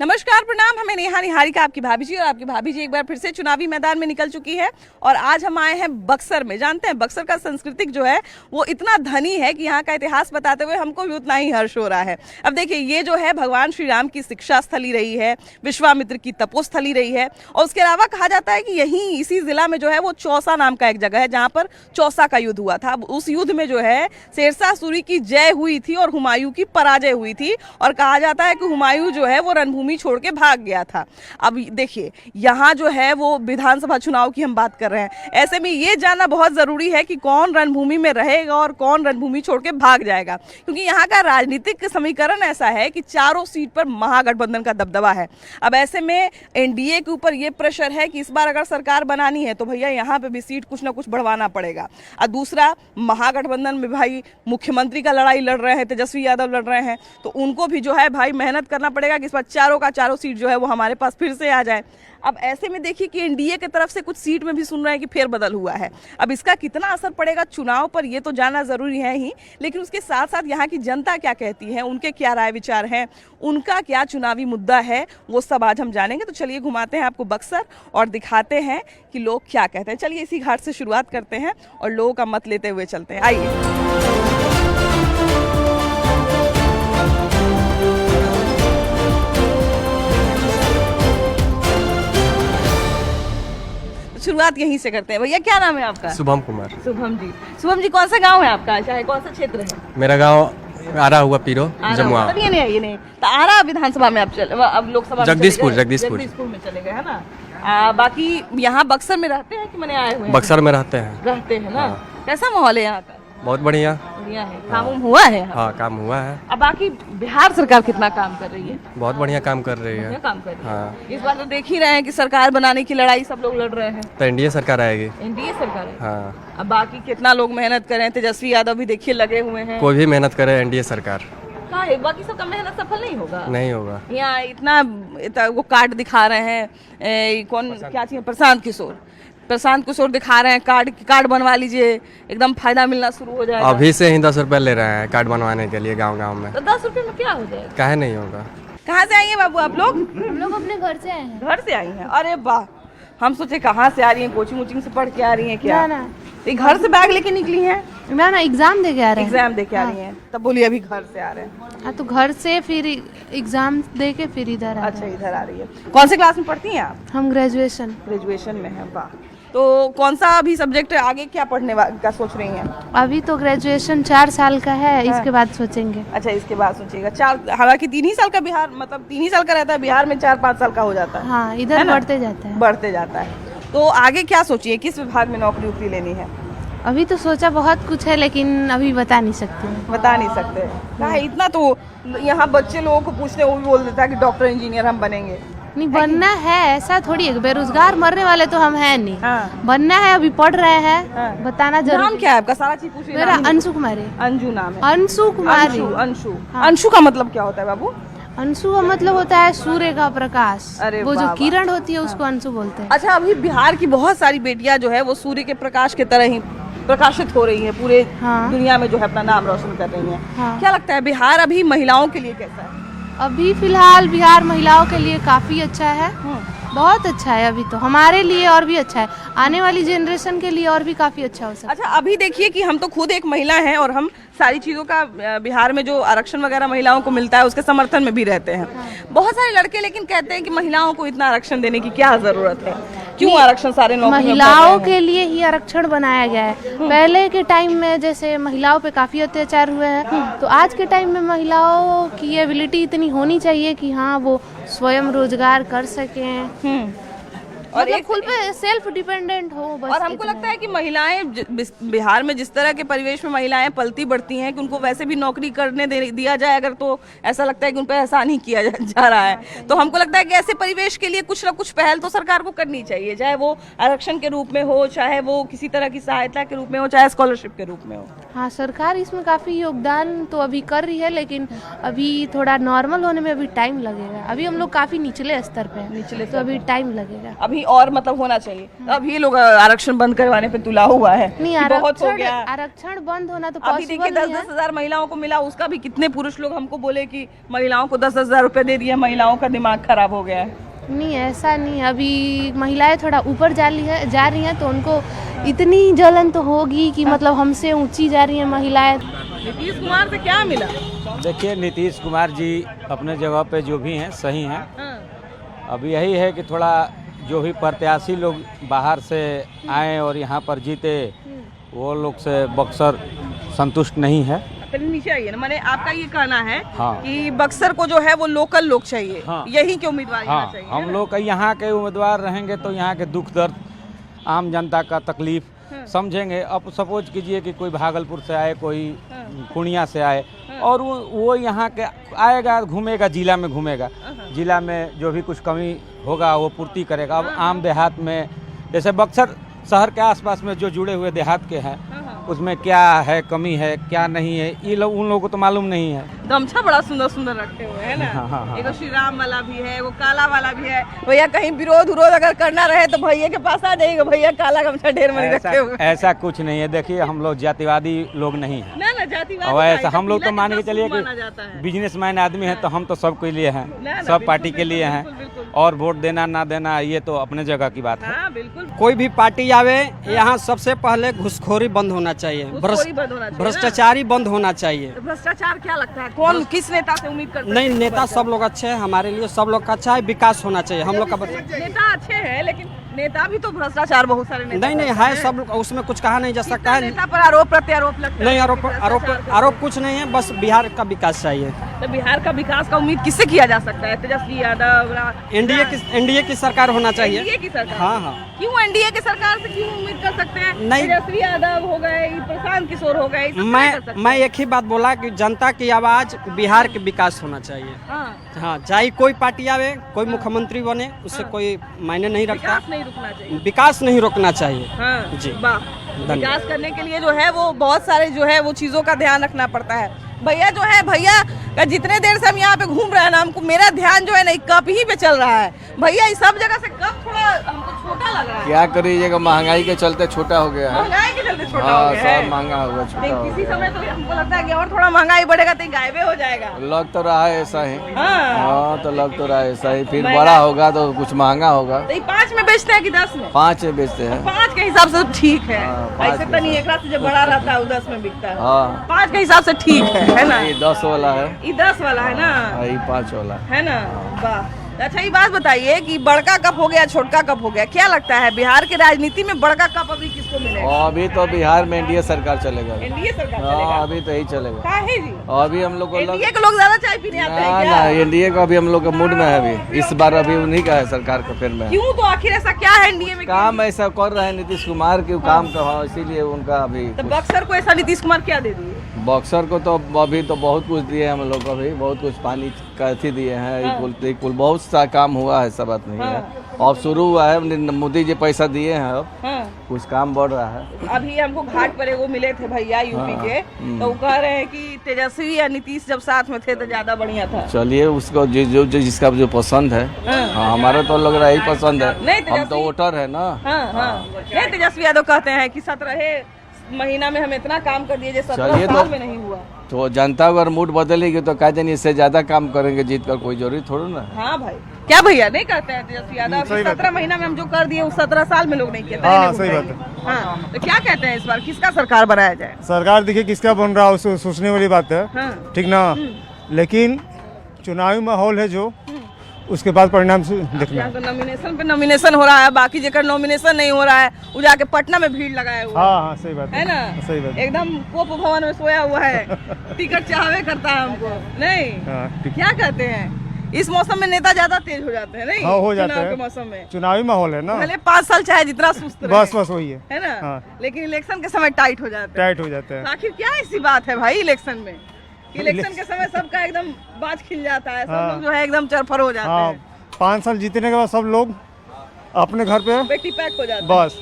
नमस्कार, प्रणाम। हमें नेहा निहारिका, आपकी भाभी जी, और आपकी भाभी जी एक बार फिर से चुनावी मैदान में निकल चुकी है और आज हम आए हैं बक्सर में। जानते हैं बक्सर का सांस्कृतिक जो है वो इतना धनी है कि यहाँ का इतिहास बताते हुए हमको भी उतना ही हर्ष हो रहा है। अब देखिए, ये जो है भगवान श्री राम की शिक्षा स्थली रही है, विश्वामित्र की तपोस्थली रही है, और उसके अलावा कहा जाता है कि यहीं इसी जिला में जो है वो चौसा नाम का एक जगह है जहाँ पर चौसा का युद्ध हुआ था। उस युद्ध में जो है शेरशाह सूरी की जय हुई थी और हुमायूं की पराजय हुई थी, और कहा जाता है कि हुमायूं जो है वो रणभूमि छोड़ के भाग गया था। अब देखिए, यहाँ जो है वो विधानसभा चुनाव की हम बात कर रहे हैं, ऐसे में ये जानना बहुत जरूरी है कि कौन रणभूमि में रहेगा और कौन रणभूमि छोड़ के भाग जाएगा, क्योंकि यहाँ का राजनीतिक समीकरण ऐसा है कि चारों सीट पर महागठबंधन का दबदबा है। अब ऐसे में एनडीए के ऊपर ये प्रेशर है कि इस बार अगर सरकार बनानी है तो भैया यहाँ पे भी सीट कुछ ना कुछ बढ़वाना पड़ेगा। और दूसरा, महागठबंधन में भाई मुख्यमंत्री का लड़ाई लड़ रहे हैं, तेजस्वी यादव लड़ रहे हैं, तो उनको भी जो है भाई मेहनत करना पड़ेगा कि इस बार चारों सीट जो है वो हमारे पास फिर से आ जाए। अब ऐसे में देखिए कि एनडीए की तरफ से कुछ सीट में भी सुन रहे हैं कि फेरबदल हुआ है। अब इसका कितना असर पड़ेगा चुनाव पर, ये तो जानना जरूरी है ही, लेकिन उसके साथ साथ यहाँ की जनता क्या कहती है, उनके क्या राय विचार हैं, उनका क्या चुनावी मुद्दा है, वो सब आज हम जानेंगे। तो चलिए घुमाते हैं आपको बक्सर और दिखाते हैं कि लोग क्या कहते हैं। चलिए इसी घाट से शुरुआत करते हैं और लोगों का मत लेते हुए चलते हैं। आइए। शुरुआत यहीं से करते हैं। भैया क्या नाम है आपका? शुभम कुमार। शुभम जी। शुभम जी, कौन सा गांव है आपका, चाहे कौन सा क्षेत्र है? मेरा गांव आरा हुआ पीरो जमुआ। ये नहीं तो आरा विधानसभा में अब लोकसभा जगदीशपुर में चले गए है ना। बाकी यहाँ बक्सर में रहते हैं कि मैंने आए हुए हैं? बक्सर में रहते हैं ना। कैसा माहौल है यहाँ का? बहुत बढ़िया है। काम हुआ है? हाँ, काम हुआ है। अब बाकी बिहार सरकार कितना काम कर रही है? बहुत बढ़िया काम कर रही है। काम कर रही है। हाँ। इस बार तो देख ही रहे हैं कि सरकार बनाने की लड़ाई सब लोग लड़ रहे हैं। तो एनडीए सरकार आएगी। एनडीए सरकार है। हाँ। अब बाकी कितना लोग मेहनत करें, तेजस्वी यादव भी देखिए लगे हुए हैं। कोई भी मेहनत करे, एनडीए सरकार। बाकी सबका मेहनत सफल नहीं होगा। नहीं होगा। यहाँ इतना वो कार्ड दिखा रहे हैं, कौन क्या चाहिए, प्रशांत किशोर दिखा रहे हैं, कार्ड बनवा लीजिए, एकदम फायदा मिलना शुरू हो जाएगा। अभी से ही 10 रुपए ले रहे हैं कार्ड बनवाने के लिए गांव में। तो 10 रुपए में क्या हो जाएगा? काहे नहीं होगा। कहाँ से आई हैं बाबू आप लोग? हम लोग अपने घर से आए हैं। घर से आई हैं? अरे वाह, हम सोचे कहाँ से आ रही हैं, कोचिंग से पढ़ के आ रही हैं क्या? ना। तो घर से बैग लेके निकली हैं? ना, एग्जाम दे के आ रहे हैं। एग्जाम दे के आ रही हैं, तब बोलिए अभी घर से आ रहे हैं? हाँ, तो घर से फिर एग्जाम दे के फिर इधर अच्छा, इधर आ रही है। कौन से क्लास में पढ़ती हैं आप? हम ग्रेजुएशन में हैं। वाह। तो कौन सा अभी सब्जेक्ट आगे क्या पढ़ने का सोच रही हैं? अभी तो ग्रेजुएशन 4 साल का है। हाँ। इसके बाद सोचेंगे। अच्छा, इसके बाद सोचिएगा। 4, हालांकि 3 ही साल का बिहार, मतलब 3 ही साल का रहता है, बिहार में 4-5 साल का हो जाता है। हाँ, इधर बढ़ते जाता है। तो आगे क्या सोचिए, किस विभाग में नौकरी लेनी है? अभी तो सोचा बहुत कुछ है, लेकिन अभी बता नहीं सकते। इतना तो यहाँ बच्चे लोगों को पूछते, वो भी बोल देता है कि डॉक्टर इंजीनियर हम बनेंगे। नहीं, बनना है ऐसा थोड़ी है, बेरोजगार मरने वाले तो हम हैं नहीं। हाँ। बनना है, अभी पढ़ रहे हैं। हाँ। बताना जरूर। नाम क्या है आपका? सारा चीज पूछिए। मेरा अंशु कुमारी। अंजू नाम है? अंशु कुमारी। अंशु का मतलब क्या होता है बाबू? अंशु का मतलब होता है सूर्य का प्रकाश। अरे वो जो किरण होती है उसको अंशु बोलते हैं। अच्छा, अभी बिहार की बहुत सारी बेटियां जो है वो सूर्य के प्रकाश के तरह ही प्रकाशित हो रही है, पूरे दुनिया में जो है अपना नाम रोशन कर रही है। क्या लगता है बिहार अभी महिलाओं के लिए कैसा है? अभी फिलहाल बिहार महिलाओं के लिए काफी अच्छा है, बहुत अच्छा है। अभी तो हमारे लिए और भी अच्छा है, आने वाली जनरेशन के लिए और भी काफी अच्छा हो सकता है। अच्छा, अभी देखिए कि हम तो खुद एक महिला हैं और हम सारी चीज़ों का बिहार में जो आरक्षण वगैरह महिलाओं को मिलता है उसके समर्थन में भी रहते हैं। बहुत सारे लड़के लेकिन कहते हैं कि महिलाओं को इतना आरक्षण देने की क्या जरूरत है, क्यों आरक्षण सारे महिलाओं के लिए ही आरक्षण बनाया गया है। पहले के टाइम में जैसे महिलाओं पे काफी अत्याचार हुए हैं, तो आज के टाइम में महिलाओं की एबिलिटी इतनी होनी चाहिए कि हाँ वो स्वयं रोजगार कर सकें और एक खुद पे सेल्फ डिपेंडेंट हो बस। और हमको लगता है कि महिलाएं बिहार में जिस तरह के परिवेश में महिलाएं पलती बढ़ती हैं कि उनको वैसे भी नौकरी करने दिया जाए अगर, तो ऐसा लगता है कि उन पर एहसान ही किया जा रहा है। तो हमको लगता है कि ऐसे परिवेश के लिए कुछ ना कुछ पहल तो सरकार को करनी चाहिए, चाहे वो आरक्षण के रूप में हो, चाहे वो किसी तरह की सहायता के रूप में हो, चाहे स्कॉलरशिप के रूप में हो। हाँ, सरकार इसमें काफ़ी योगदान तो अभी कर रही है, लेकिन अभी थोड़ा नॉर्मल होने में अभी टाइम लगेगा। अभी हम लोग काफ़ी निचले स्तर पे हैं, तो अभी टाइम लगेगा। अभी और मतलब होना चाहिए। अब ये लोग आरक्षण बंद करवाने पे तुला हुआ है नहीं, कि बहुत हो गया। आरक्षण बंद होना तो अभी देखिए 10-10 हजार महिलाओं को मिला, उसका भी कितने पुरुष लोग हमको बोले कि महिलाओं को 10-10 हजार रुपए दे दिए, महिलाओं का दिमाग खराब हो गया है। नहीं, ऐसा नहीं। अभी महिलाएं थोड़ा ऊपर जा रही हैं, तो उनको इतनी जलन तो होगी कि मतलब हमसे ऊंची जा रही हैं महिलाएं। नीतीश कुमार से क्या मिला? देखिए, नीतीश कुमार जी अपने जगह पे जो भी हैं सही हैं। हाँ। अब यही है कि थोड़ा जो भी प्रत्याशी लोग बाहर से आए और यहाँ पर जीते, वो लोग से बक्सर संतुष्ट नहीं है। नीचे आइए ना, मैंने आपका ये कहना है हाँ। कि बक्सर को जो है वो लोकल लोग चाहिए। हाँ। यही के उम्मीदवार यहाँ हाँ, चाहिए। हम लोग का यहाँ के उम्मीदवार रहेंगे तो यहाँ के दुख दर्द, आम जनता का तकलीफ समझेंगे। अब सपोज कीजिए कि कोई भागलपुर से आए, कोई पूर्णिया से आए, और वो यहाँ के आएगा, घूमेगा, जिला में घूमेगा, जिला में जो भी कुछ कमी होगा वो पूर्ति करेगा। अब आम देहात में जैसे बक्सर शहर के आसपास में जो जुड़े हुए देहात के हैं, उसमें क्या है, कमी है, क्या नहीं है, ये लोग उन लोगों को तो मालूम नहीं है। गमछा बड़ा सुंदर सुंदर रखे हुए है ना। हाँ। एक श्री राम वाला भी है, वो काला वाला भी है। भैया कहीं विरोध अगर करना रहे तो भैया के पास आ जाइएगा, भैया काला गमछा ढेर मनी रखे हुए। ऐसा कुछ नहीं है। देखिए, हम लोग जातिवादी लोग नहीं हैं। ना जातिवादी और ऐसा हम लोग तो मान के चलिए माना जाता है। कि बिजनेसमैन आदमी है, तो हम तो सबके लिए हैं, ना, सब पार्टी के लिए हैं। बिल्कुल। और वोट देना ना देना ये तो अपने जगह की बात है। हाँ, बिल्कुल। कोई भी पार्टी आवे, यहाँ सबसे पहले घुसखोरी बंद होना चाहिए, घुसखोरी बंद होना चाहिए, भ्रष्टाचारी बंद होना चाहिए। तो भ्रष्टाचार क्या लगता है, कौन किस नेता से उम्मीद करते हैं? नहीं, नेता सब लोग अच्छे हैं, हमारे लिए सब लोग का अच्छा है, विकास होना चाहिए हम लोग का। नेता अच्छे हैं, लेकिन नेता भी तो भ्रष्टाचार बहुत सारे नेता नहीं है, सब लोग, उसमें कुछ कहा नहीं जा सकता है। नेता पर आरोप प्रत्यारोप लगता है। नहीं, आरोप कुछ नहीं है, बस बिहार का विकास चाहिए। तो बिहार का विकास का उम्मीद किससे किया जा सकता है? तेजस्वी यादव, एनडीए की सरकार होना चाहिए। एनडीए की सरकार? हाँ। क्यों एनडीए की सरकार से क्यों उम्मीद कर सकते हैं? नहीं। तेजस्वी यादव हो गए, प्रशांत किशोर हो गए, मैं एक ही बात बोला कि जनता की आवाज, बिहार के विकास होना चाहिए। हाँ, चाहे कोई पार्टी आवे, कोई मुख्यमंत्री बने, उससे कोई मायने नहीं रखता। विकास नहीं रुकना चाहिए। विकास नहीं रोकना चाहिए। हाँ, जी, विकास करने के लिए जो है वो बहुत सारे जो है वो चीजों का ध्यान रखना पड़ता है। भैया जो है, भैया का जितने देर से हम यहाँ पे घूम रहे हैं ना, हमको मेरा ध्यान जो है ना कप ही पे चल रहा है। भैया इस सब जगह से कप थोड़ा हमको छोटा लग रहा है। क्या करिएगा, महंगाई के चलते छोटा हो गया है। महंगाई के चलते छोटा हाँ, हो गया है। सब महंगा होगा, छोटा नहीं, हो किसी गया। समय तो हमको लगता है कि और थोड़ा महंगाई बढ़ेगा तो गायबे हो जाएगा। लग तो रहा है ऐसा ही। हाँ, तो लग तो रहा है ऐसा ही। फिर बड़ा होगा तो कुछ महंगा होगा। तो 5 में बेचते हैं कि 10 में? 5 में बेचते हैं। 5 के हिसाब से ठीक है। हाँ, 5 ऐसे तो नहीं, एक रात से जब बड़ा रहता है वो 10 में बिकता है। हाँ, 5 के हिसाब से ठीक है ना? ये 10 वाला है, ये 10 वाला है ना? ये 5 वाला है ना? वाह। अच्छा, ये बात बताइए कि बड़का कप हो गया, छोटका कप हो गया, क्या लगता है बिहार की राजनीति में बड़का कप अभी किसको मिलेगा? और अभी तो बिहार में एनडीए सरकार चलेगा। एनडीए सरकार हाँ, चलेगा? अभी तो यही चलेगा। काहे जी? और अभी हम लोग को एनडीए के लोग ज्यादा चाय पीने आते हैं ना क्या? एनडीए का अभी हम लोग का मूड में है। अभी इस बार अभी उन्हीं का है सरकार का फिर में। क्यों, तो आखिर ऐसा क्या है एनडीए में? काम ऐसा कर रहे हैं नीतीश कुमार की, काम का, इसीलिए उनका अभी तो बक्सर को ऐसा नीतीश कुमार क्या दे दिए? बॉक्सर को तो अभी तो बहुत कुछ दिए हैं हम लोग को, अभी बहुत कुछ पानी का अथी दिए हैं, पुल बहुत सा काम हुआ है, ऐसा बात नहीं है। अब शुरू हुआ है, मोदी जी पैसा दिए हैं, अब कुछ काम बढ़ रहा है। अभी हमको घाट पर वो मिले थे भैया यूपी के, तो वो कह रहे हैं कि तेजस्वी या नीतीश जब साथ में थे तो ज्यादा बढ़िया था। चलिए, उसको जो जिसका जो पसंद है। हाँ, हमारा तो लग रहा है यही पसंद है। हम तो वोटर है ना। नहीं, तेजस्वी यादव कहते हैं कि 17 महीना में हम इतना काम कर दिए जो 17 साल में नहीं हुआ। तो जनता अगर मूड बदलेगी तो कह देंगे इससे ज्यादा काम करेंगे, जीत कर कोई जरूरी थोड़ी ना। हाँ भाई, क्या भैया नहीं कहते हैं तेजस्वी यादव? 17 महीना में हम जो कर दिए वो 17 साल में लोग नहीं किए। हाँ, सही बात है। हाँ, तो क्या कहते हैं इस बार किसका सरकार बनाया जाए? सरकार देखिए किसका बन रहा है सोचने वाली बात है। हाँ। ठीक ना, लेकिन चुनावी माहौल है जो, उसके बाद परिणाम देखना। यहाँ तो नॉमिनेशन पे नॉमिनेशन हो रहा है, बाकी जेकर नॉमिनेशन नहीं हो रहा है वो जाके पटना में भीड़ लगाए हुआ हाँ, सही बात है ना? सही बात। एकदम कोप भवन में सोया हुआ है, टिकट चाहवे करता है हमको नहीं। क्या कहते हैं, इस मौसम में नेता ज्यादा तेज हो जाते हैं नहीं? हाँ, हो जाते चुनाव हैं। के मौसम में चुनावी माहौल है ना, पहले 5 साल चाहे जितना सुस्त रहे, बस वही है ना? हाँ। लेकिन इलेक्शन के समय टाइट हो जाते हैं। आखिर क्या ऐसी बात है भाई इलेक्शन में, इलेक्शन के समय सबका एकदम बाज खिल जाता है, सब लोग जो है एकदम चरफर हो जाते हैं। 5 साल जीतने के बाद सब लोग अपने घर पे बेटी पैक हो जाते हैं। बस।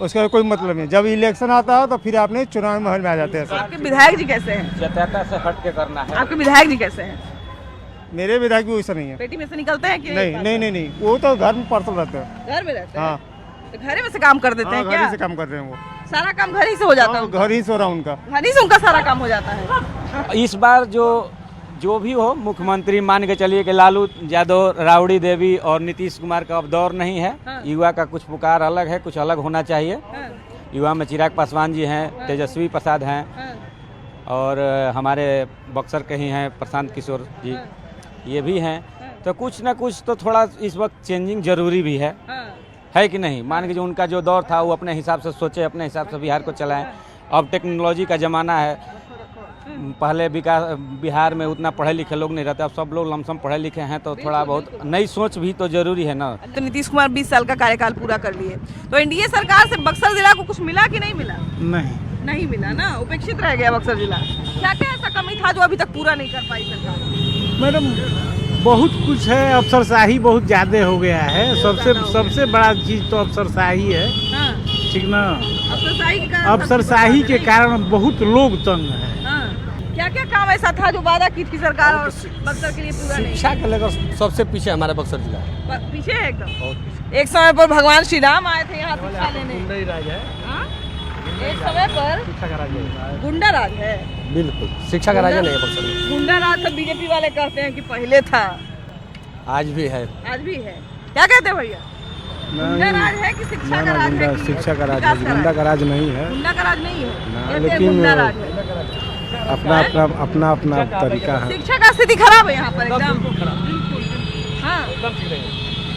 उसका कोई मतलब नहीं। जब इलेक्शन आता है तो फिर आपने चुनाव महल में आ जाते हैं सब। आपके विधायक जी कैसे हैं? जताता से हट के करना है। आपके विधायक जी कैसे हैं? मेरे विधायक भी वैसा नहीं है। पेटी में से निकलते हैं कि नहीं, वो तो घर में पार्सल रहते हैं। घर में रहते हैं? हाँ, तो घर में से काम कर देते हैं घर क्या? ही से काम कर रहे हैं वो। सारा काम घर ही से हो जाता है? घर ही से हो रहा उनका। घर ही से उनका सारा काम हो जाता है। इस बार जो भी हो मुख्यमंत्री मान के चलिए कि लालू यादव, राबड़ी देवी और नीतीश कुमार का अब दौर नहीं है। युवा का कुछ पुकार अलग है, कुछ अलग होना चाहिए। युवा में चिराग पासवान जी हैं, तेजस्वी प्रसाद हैं, और हमारे बक्सर के ही हैं प्रशांत किशोर जी, ये भी हैं। तो कुछ ना कुछ तो थोड़ा इस वक्त चेंजिंग जरूरी भी है कि नहीं? मान के जो उनका जो दौर था वो अपने हिसाब से सोचे, अपने हिसाब से बिहार को चलाएं। अब टेक्नोलॉजी का ज़माना है। पहले बिहार में उतना पढ़े लिखे लोग नहीं रहते, अब सब लोग लमसम पढ़े लिखे हैं, तो थोड़ा बहुत नई सोच भी तो जरूरी है ना। तो नीतीश कुमार 20 साल का कार्यकाल पूरा कर लिए, तो एनडीए सरकार से बक्सर जिला को कुछ मिला कि नहीं मिला? नहीं मिला ना, उपेक्षित रह गया बक्सर जिला। क्या क्या ऐसा कमी था जो अभी तक पूरा नहीं कर पाई सरकार? मैडम बहुत कुछ है, अफसरशाही बहुत ज़्यादा हो गया है। सबसे बड़ा चीज़ तो अफसरशाही है, ठीक ना? अफसरशाही के कारण बहुत लोग तंग है। क्या क्या काम ऐसा था जो वादा की थी सरकार और बक्सर के लिए पूरा नहीं? शिक्षा को लेकर सबसे पीछे हमारा बक्सर जिला। पीछे है एकदम। एक समय पर भगवान श्री राम आए थे यहाँ शिक्षा लेने। एक समय पर गुंडा राज है। बिल्कुल, शिक्षा का राजा नहीं है बक्सर में। गुंडा राज तो बीजेपी वाले कहते हैं कि पहले था, आज भी है। आज भी है। क्या कहते हैं भैया? गुंडा राज है कि शिक्षा का राज है? शिक्षा का राज है, गुंडा का राज नहीं है। गुंडा का राज नहीं है, कहते हैं लेकिन गुंडा राज है। अपना तरीका है। शिक्षा का स्थिति खराब है यहाँ पर एकदम। हाँ,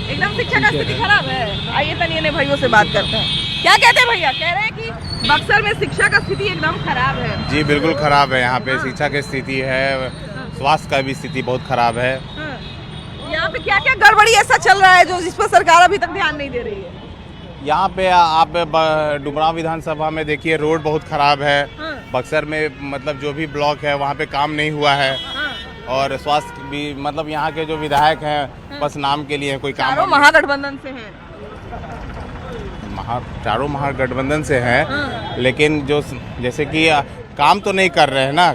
एकदम शिक्षा का स्थिति खराब है। आइए तनिए भाइयों से बात करते हैं। क्या कहते हैं भैया? कह रहे हैं कि बक्सर में शिक्षा का स्थिति एकदम खराब है। जी बिल्कुल खराब है। यहाँ पे शिक्षा की स्थिति है, स्वास्थ्य का भी स्थिति बहुत खराब है। यहाँ पे क्या क्या गड़बड़ी ऐसा चल रहा है जो जिस पर सरकार अभी तक ध्यान नहीं दे रही है? यहाँ पे आप डुमरांव विधानसभा में देखिए, रोड बहुत खराब है। बक्सर में मतलब जो भी ब्लॉक है वहाँ पे काम नहीं हुआ है। और स्वास्थ्य भी मतलब यहाँ के जो विधायक हैं बस नाम के लिए कोई काम। चारों महागठबंधन से हैं। चारों महागठबंधन से हैं, लेकिन जो जैसे कि काम तो नहीं कर रहे हैं ना।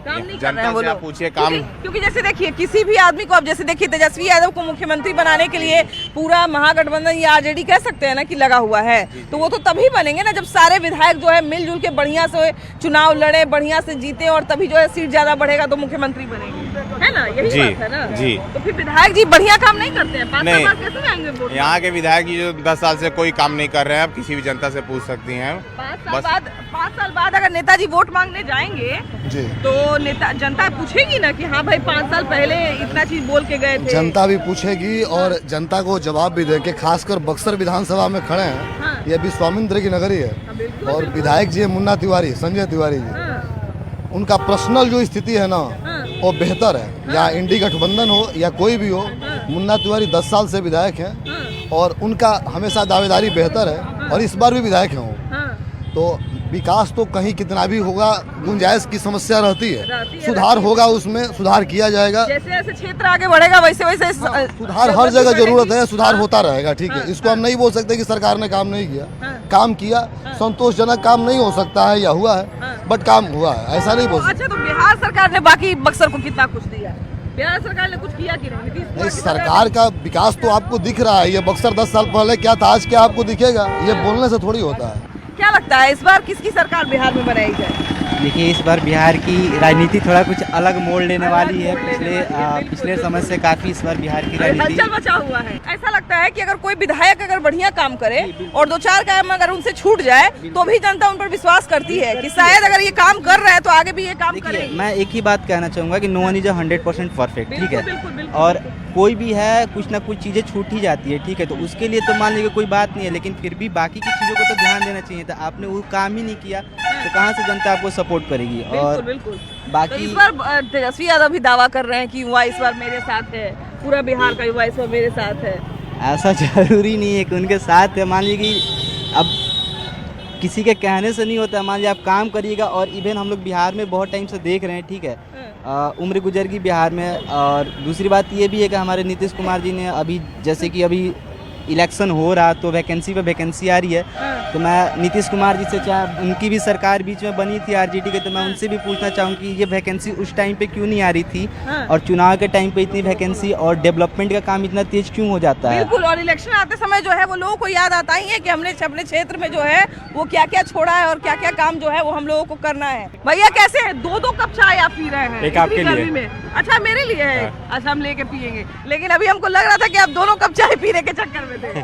काम नहीं कर रहे जनता हैं वो से आप लोग। पूछिए काम। क्योंकि जैसे देखिए किसी भी आदमी को, अब जैसे देखिए तेजस्वी यादव को मुख्यमंत्री बनाने के लिए पूरा महागठबंधन या आरजेडी कह सकते हैं ना कि लगा हुआ है, तो वो तो तभी बनेंगे ना जब सारे विधायक जो है मिलजुल के बढ़िया से चुनाव लड़े, बढ़िया से जीते, और तभी जो है सीट ज्यादा बढ़ेगा तो मुख्यमंत्री बनेंगे, है ना? यही बात है ना। जी। तो फिर विधायक जी बढ़िया काम नहीं करते हैं? 5 साल बाद कैसे जाएंगे वोट? यहाँ के विधायक जी जो 10 साल से कोई काम नहीं कर रहे हैं, आप किसी भी जनता से पूछ सकती हैं। 5 साल बाद अगर नेताजी वोट मांगने जाएंगे तो जनता पूछेगी ना कि हाँ भाई 5 साल पहले इतना चीज बोल के गए थे। जनता भी पूछेगी और जनता को जवाब भी देंगे। खासकर बक्सर विधानसभा में खड़े हैं, ये विश्वामित्र की नगरी है और विधायक जी है मुन्ना तिवारी, संजय तिवारी जी। उनका पर्सनल जो स्थिति है ना वो बेहतर है। या इंडी गठबंधन हो या कोई भी हो, मुन्ना तिवारी 10 साल से विधायक हैं और उनका हमेशा दावेदारी बेहतर है और इस बार भी विधायक हैं वो। तो विकास तो कहीं कितना भी होगा, गुंजाइश की समस्या रहती है, सुधार होगा, उसमें सुधार किया जाएगा। जैसे जैसे क्षेत्र आगे बढ़ेगा वैसे वैसे सुधार हर जगह जरूरत है, सुधार होता रहेगा। ठीक है, इसको हम नहीं बोल सकते कि सरकार ने काम नहीं किया। काम किया, संतोषजनक काम नहीं हो सकता है या हुआ है, बट काम हुआ है, ऐसा नहीं बोल सकते। अच्छा, तो बिहार सरकार ने बाकी बक्सर को कितना कुछ दिया? बिहार सरकार ने कुछ किया कि नहीं? सरकार का विकास तो आपको दिख रहा है। ये बक्सर 10 साल पहले क्या था, आज क्या आपको दिखेगा? ये बोलने से थोड़ी होता है। क्या लगता है इस बार किसकी सरकार बिहार में बनाई जाए? देखिए, इस बार बिहार की राजनीति थोड़ा कुछ अलग मोड़ लेने वाली है। पिछले समय से काफी इस बार बिहार की राजनीति हलचल मचा हुआ है। ऐसा लगता है कि अगर कोई विधायक अगर बढ़िया काम करे और 2-4 काम अगर उनसे छूट जाए तो भी जनता उन पर विश्वास करती है कि शायद अगर ये काम कर रहे हैं तो आगे भी ये काम करेंगे। मैं एक ही बात कहना चाहूँगा कि नो वन इज 100% परफेक्ट, ठीक है? और कोई भी है, कुछ ना कुछ चीज़ें छूट ही जाती है, ठीक है? तो उसके लिए तो मान लीजिए कोई बात नहीं है, लेकिन फिर भी बाकी की चीज़ों को तो ध्यान देना चाहिए था। आपने वो काम ही नहीं किया तो कहाँ से जनता आपको सपोर्ट करेगी? और बाकी तो इस बार तेजस्वी यादव भी दावा कर रहे हैं कि युवा इस बार मेरे साथ है, पूरा बिहार का युवा इस बार मेरे साथ है। ऐसा जरूरी नहीं है कि उनके साथ है। मान लीजिए कि अब किसी के कहने से नहीं होता। मान लीजिए आप काम करिएगा, और इवन हम लोग बिहार में बहुत टाइम से देख रहे हैं, ठीक है? उम्र गुजर गई बिहार में। और दूसरी बात ये भी है कि हमारे नीतीश कुमार जी ने अभी, जैसे कि अभी इलेक्शन हो रहा तो वैकेंसी पे वैकेंसी आ रही है, तो मैं नीतीश कुमार जी से चाहे उनकी भी सरकार बीच में बनी थी आरजेडी के, तो मैं उनसे भी पूछना चाहूँ कि ये वैकेंसी उस टाइम पे क्यों नहीं आ रही थी, और चुनाव के टाइम पे इतनी वैकेंसी और डेवलपमेंट का काम इतना तेज क्यों हो जाता है। बिल्कुल, और इलेक्शन आते समय जो है वो लोगों को याद आता ही है कि हमने अपने क्षेत्र में जो है वो क्या क्या छोड़ा है और क्या क्या काम जो है वो हम लोगों को करना है। भैया कैसे है, 2-2 कप चाय आप पी रहे हैं? एक आपके लिए में। अच्छा मेरे लिए है, अच्छा हम लेके पियेंगे, लेकिन अभी हमको लग रहा था कि आप 2 कप चाय पीने के चक्कर में थे।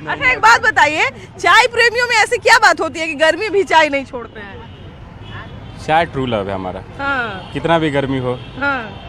अच्छा एक बात बताइए, चाय प्रेमियों में ऐसी क्या बात होती है कि गर्मी भी चाय नहीं छोड़ते हैं? चाय ट्रू लव है हमारा। हाँ कितना भी गर्मी हो, हाँ,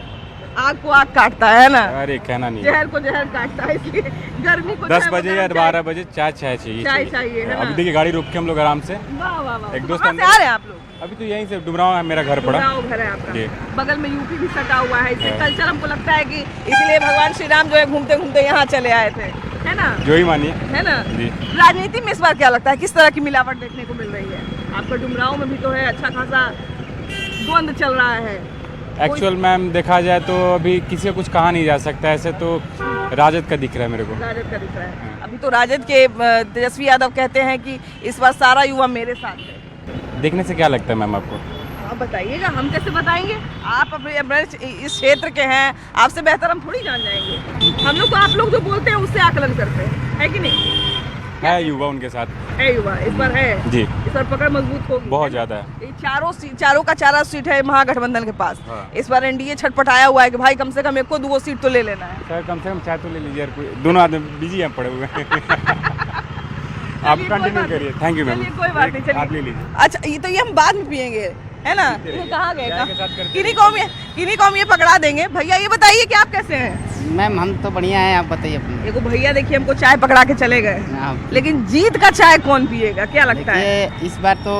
आग को आग काटता है ना, अरे कहना नहीं, जहर को जहर काटता है, इसलिए गर्मी को 10 बजे या 12 बजे चाय चाहिए। चाय चाहिए है ना? अभी देखिए गाड़ी रोक के हम लोग आराम से, वाह वाह वाह। एक दोस्त कहाँ से आ रहे हैं आप लोग? अभी तो यहीं से डुमराव है मेरा घर पड़ा, गाँव घर है आपका, जी। बगल में यूपी भी सटा हुआ है, इससे कल्चर हमको लगता है कि इसलिए भगवान श्री राम जो है घूमते घूमते यहाँ चले आए थे, है ना? जो ही मानिए, है ना? जी। राजनीति में इस बार क्या लगता है, किस तरह की मिलावट देखने को मिल रही है? आपका डुमराव में भी तो है, अच्छा खासा द्वंद चल रहा है। एक्चुअल मैम देखा जाए तो अभी किसी का कुछ कहा नहीं जा सकता, ऐसे तो राजद का दिख रहा है मेरे को। राजद का दिख रहा है, अभी तो राजद के तेजस्वी यादव कहते हैं कि इस बार सारा युवा मेरे साथ है। देखने से क्या लगता है मैम आपको? आप बताइएगा, हम कैसे बताएंगे? आप अपने इस क्षेत्र के हैं, आपसे बेहतर हम थोड़ी जान जाएंगे। हम लोग तो आप लोग जो बोलते हैं उससे आकलन करते हैं, है कि नहीं? है युवा उनके साथ, है युवा इस बार है जी, इस बार पकड़ मजबूत होगी बहुत ज्यादा है। ये चारों का 4 सीट है महागठबंधन के पास। हाँ। इस बार एनडीए छटपटाया हुआ है कि भाई कम से कम 1-2 सीट तो ले लेना है। सर कम से कम चाय तो ले लीजिए यार, कोई दोनों आदमी बिजी हैं पड़े हुए हैं। आप कंटिन्यू करिए, थैंक यू मैम। कोई बात नहीं, आप ले चलिए। लीजिए। अच्छा ये तो ये हम बाद में पियेंगे, है ना? ये कहाँ गए? चाय के साथ करते किन्हीं को हम ये पकड़ा देंगे। भैया ये बताइए कि आप कैसे हैं? मैम हम तो बढ़िया हैं, आप बताइए अपनी। देखो भैया देखिए हमको चाय पकड़ा के चले गए, लेकिन जीत का चाय कौन पिएगा, क्या लगता है? इस बार तो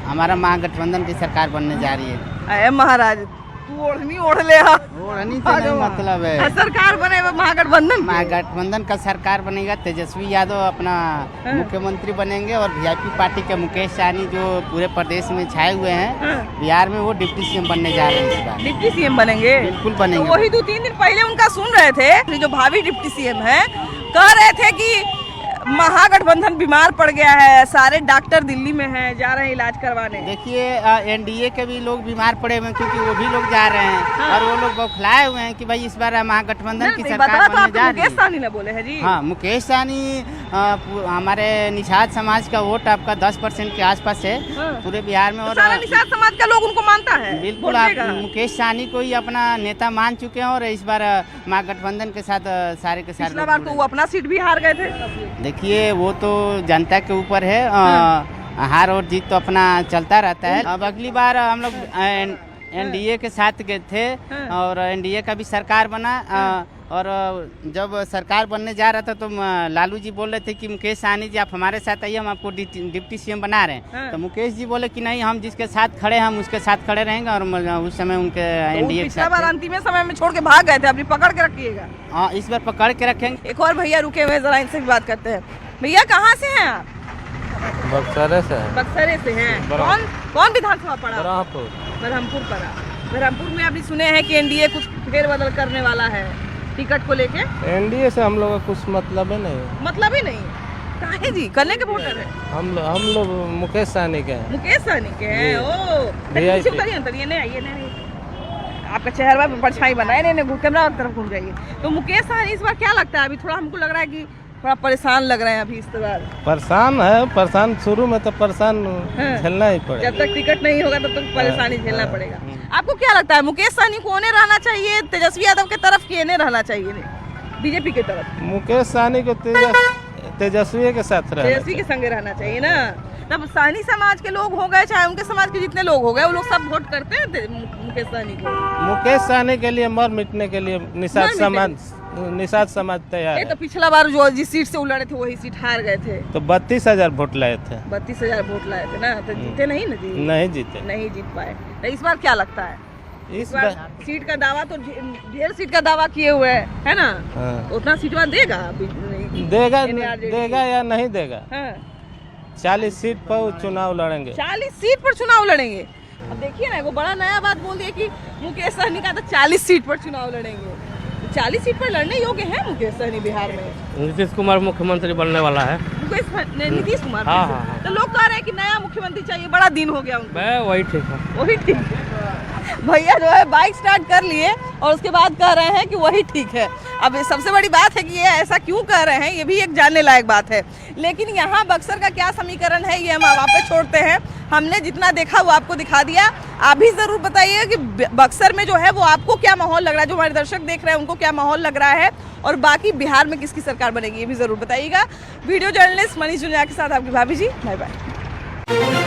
हमारा महागठबंधन की सरकार बनने जा रही है। अरे महाराज तू ओढ़नी ओढ़ ले, ओढ़नी से नहीं मतलब है, सरकार बने महागठबंधन महागठबंधन का सरकार बनेगा, तेजस्वी यादव अपना मुख्यमंत्री बनेंगे, और वीआईपी पार्टी के मुकेश सहनी जो पूरे प्रदेश में छाए हुए हैं, बिहार में वो डिप्टी सीएम बनने जा रहे हैं। इस बार डिप्टी सीएम बनेंगे, बिल्कुल बनेंगे। तो वही 2-3 दिन पहले उनका सुन रहे थे, जो भावी डिप्टी सीएम है कह रहे थे कि महागठबंधन बीमार पड़ गया है, सारे डॉक्टर दिल्ली में हैं, जा रहे हैं इलाज करवाने। देखिए एनडीए के भी लोग बीमार पड़े हुए हैं, क्योंकि वो भी लोग जा रहे हैं, और वो लोग बौखलाए हुए हैं कि भाई इस बार महागठबंधन की सरकार बनने जा रही है। मुकेश सहनी ने बोले हैं जी। हाँ, मुकेश सहनी हमारे निषाद समाज का वोट आपका 10% के आसपास है पूरे बिहार में, और सारा निषाद समाज का लोग उनको मानता है। बिल्कुल, आप मुकेश सहनी को ही अपना नेता मान चुके हैं, और इस बार महागठबंधन के साथ सारे के सारे। पिछला बार तो वो अपना सीट भी हार गए थे। देखिए वो तो जनता के ऊपर है, हार और जीत तो अपना चलता रहता है। अब अगली बार हम लोग एनडीए के साथ गए थे, और एनडीए का भी सरकार बना, और जब सरकार बनने जा रहा था तो लालू जी बोल रहे थे कि मुकेश सहनी जी आप हमारे साथ आइए, हम आपको डिप्टी सीएम बना रहे हैं। तो मुकेश जी बोले कि नहीं, हम जिसके साथ खड़े हैं हम उसके साथ खड़े रहेंगे, और उस समय उनके एनडीए के साथ। बार अंतिम समय में छोड़ के भाग गए थे, अभी पकड़ के रखिएगा। हाँ, इस बार पकड़ के रखेंगे। एक और भैया रुके हुए, जरा इनसे भी बात करते हैं। भैया कहाँ से हैं आप? बक्सर से है। बक्सरे से हैं। कौन विधानसभा पड़ा? बरहमपुर पड़ा। बरहमपुर में अभी सुने हैं कि एनडीए कुछ फेरबदल करने वाला है टिकट को लेके। एनडीए से हम लोग का कुछ मतलब है नहीं। मतलब ही नहीं? काहे जी, करने के वोटर है? हम लोग मुकेश सहनी के हैं। मुकेश सहनी के हैं। ओ नहीं, आपका चेहरा पे परछाई बना है, नहीं कैमरा की तरफ घूम जाइए। तो मुकेश सहनी इस बार क्या लगता है? अभी थोड़ा हमको लग रहा है कि थोड़ा परेशान लग रहे हैं अभी इस बार। परेशान शुरू में तो परेशान झेलना ही पड़ेगा। जब तक टिकट नहीं होगा तब तक परेशानी झेलना पड़ेगा। आपको क्या लगता है, मुकेश सहनी को उन्हें रहना चाहिए तेजस्वी यादव के तरफ, कि इन्हें रहना चाहिए बीजेपी की तरफ? मुकेश सहनी को तेजस्वी के साथ तेजस्वी के संगे रहना चाहिए ना। तब सहनी समाज के लोग हो गए, चाहे उनके समाज के जितने लोग हो गए, वो लोग सब वोट करते हैं मुकेश सहनी को। मुकेश सहनी के लिए मर मिटने के लिए निषाद समाज तैयार है। तो पिछला बार जो जिस सीट से लड़े थे वही सीट हार गए थे, तो 32,000 वोट लाए थे। 32,000 वोट लाए थे ना, तो जीते नहीं ना जी? नहीं जीते, नहीं जीत पाए। तो इस बार क्या लगता है? इस बार सीट का दावा तो ढेर सीट का दावा किए हुए है ना। हाँ। उतना सीट देगा देगा या नहीं देगा? 40 सीट पर चुनाव लड़ेंगे। 40 सीट पर चुनाव लड़ेंगे। अब देखिए ना, वो बड़ा नया बात बोल दिया कि मुकेश सहनी का तो 40 सीट पर चुनाव लड़ेंगे। 40 सीट पर लड़ने योग्य है मुकेश सहनी बिहार में? नीतीश कुमार मुख्यमंत्री बनने वाला है। नीतीश कुमार? हाँ, हाँ, हाँ। तो लोग कह रहे हैं कि नया मुख्यमंत्री चाहिए, बड़ा दिन हो गया उनको। वही ठीक है। वही ठीक है। भैया जो है बाइक स्टार्ट कर लिए और उसके बाद कह रहे हैं कि वही ठीक है। अब सबसे बड़ी बात है कि ये ऐसा क्यों कह रहे हैं, ये भी एक जानने लायक बात है। लेकिन यहाँ बक्सर का क्या समीकरण है ये हम आप पे छोड़ते हैं। हमने जितना देखा वो आपको दिखा दिया। आप भी जरूर बताइए कि बक्सर में जो है वो आपको क्या माहौल लग रहा है, जो हमारे दर्शक देख रहे हैं उनको क्या माहौल लग रहा है, और बाकी बिहार में किसकी सरकार बनेगी ये भी जरूर बताइएगा। वीडियो जर्नलिस्ट मनीष जुनिया के साथ आपकी भाभी जी, बाय बाय।